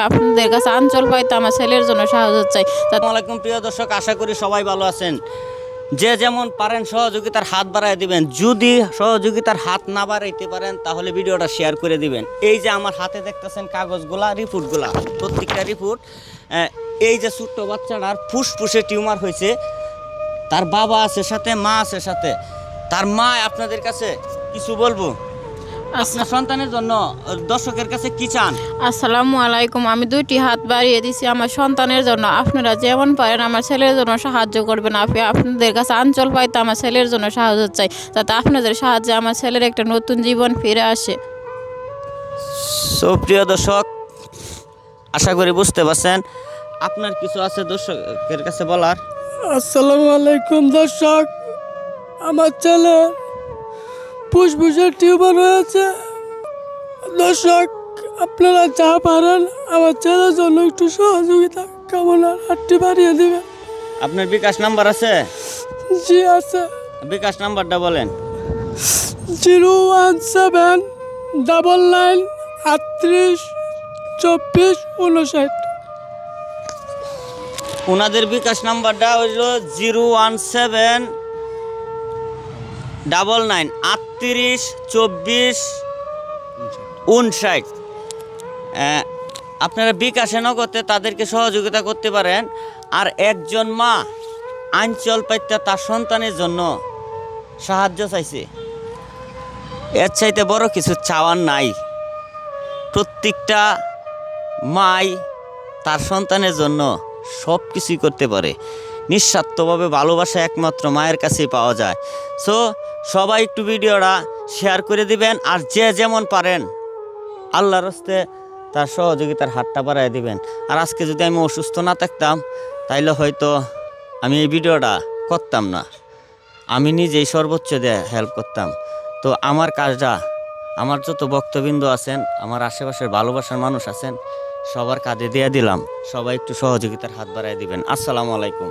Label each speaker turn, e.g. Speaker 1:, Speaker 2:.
Speaker 1: আপনাদের কাছে আঞ্চল পাইতে আমার ছেলের জন্য সাহায্য চাই।
Speaker 2: আসসালামু আলাইকুম প্রিয় দর্শক, আশা করি সবাই ভালো আছেন। যে যেমন পারেন সহযোগিতার হাত বাড়ায় দিবেন। যদি সহযোগিতার হাত না বাড়াইতে পারেন তাহলে ভিডিওটা শেয়ার করে দিবেন। এই যে আমার হাতে দেখতেছেন কাগজগুলা, রিপোর্টগুলা, প্রত্যেকটা রিপোর্ট। এই যে ছোট্ট বাচ্চাটার ফুসফুসে টিউমার হয়েছে, তার বাবা আছে সাথে, মা আছে সাথে। তার মা আপনাদের কাছে কিছু বলবো, আপনার সন্তানের জন্য দর্শকের কাছে কি চান?
Speaker 1: আসসালামু আলাইকুম। আমি 2টি হাত বাড়িয়ে দিছি আমার সন্তানের জন্য। আপনারা যেমন পারেন আমার ছেলের জন্য সাহায্য করবেন। আপনাদের কাছে আঞ্চল পাইতে আমার ছেলের জন্য সাহায্য চাই, যাতে আপনাদের সাহায্যে আমার ছেলের একটা নতুন জীবন ফিরে আসে।
Speaker 2: প্রিয় দর্শক, আশা করি বুঝতে পারছেন। আপনার কিছু আছে দর্শকের কাছে বলার?
Speaker 3: আসসালামু আলাইকুম দর্শক, আমার ছেলে ফুসফুসের টিউমার হয়েছে। দর্শক, আপনারা যা পারেন আমার ছেলের জন্য একটু সহযোগিতা কামনার হাতটি বাড়িয়ে দিবেন।
Speaker 2: আপনার বিকাশ নাম্বার আছে?
Speaker 3: জি আছে।
Speaker 2: বিকাশ নাম্বারটা বলেন।
Speaker 3: 01799382459।
Speaker 2: ওনাদের বিকাশ নাম্বারটা হইল 01799382459। আপনারা বিকাশে নগদে তাদেরকে সহযোগিতা করতে পারেন। আর একজন মা আঞ্চল পাইতে তার সন্তানের জন্য সাহায্য চাইছে, এর চাইতে বড় কিছু চাওয়ার নাই। প্রত্যেকটা মাই তার সন্তানের জন্য সব কিছুই করতে পারে। নিঃস্বার্থভাবে ভালোবাসা একমাত্র মায়ের কাছেই পাওয়া যায়। সো সবাই একটু ভিডিওটা শেয়ার করে দিবেন। আর যে যেমন পারেন আল্লাহর হস্তে তার সহযোগিতার হাতটা বাড়ায় দিবেন। আর আজকে যদি আমি অসুস্থ না থাকতাম তাইলে হয়তো আমি এই ভিডিওটা করতাম না। আমি নিজেই সর্বোচ্চ দিয়ে হেল্প করতাম। তো আমার কাজটা, আমার যত ভক্তবৃন্দ আছেন, আমার আশেপাশের ভালোবাসার মানুষ আছেন, সবার কাঁধে দিয়ে দিলাম। সবাই একটু সহযোগিতার হাত বাড়ায় দিবেন। আসসালামু আলাইকুম।